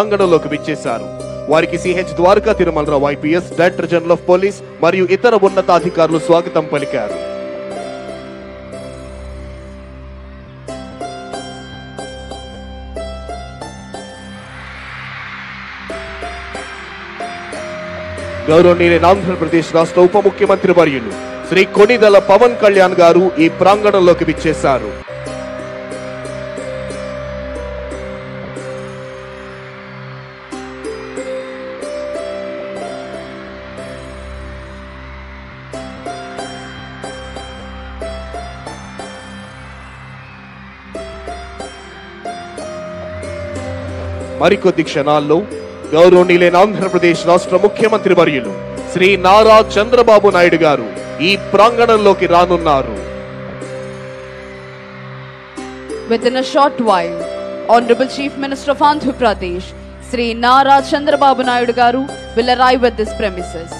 అంగణంలోకి విచ్చేశారు. వారికి CH Dwaraka Tirumalarao IPS, director general of police మరియు ఇతర ఉన్నతాధికారులు స్వాగతం పలికారు. గౌరవనీయులైన ఆంధ్రప్రదేశ్ రాష్ట్ర ఉప ముఖ్యమంత్రి వర్యులు శ్రీ కొణిదెల పవన్ కళ్యాణ్ గారు ఈ ప్రాంగణంలోకి విచ్చేశారు. మరికొద్ది క్షణాల్లో గౌరవనీయులైన ఆంధ్రప్రదేశ్ రాష్ట్ర ముఖ్యమంత్రి వర్యులు శ్రీ నారా చంద్రబాబు నాయుడు గారు ఈ ప్రాంగణంలోకి రానున్నారు. Within a short while, Honorable Chief Minister of Andhra Pradesh, Sri Nara Chandrababu Naidu garu will arrive at this premises.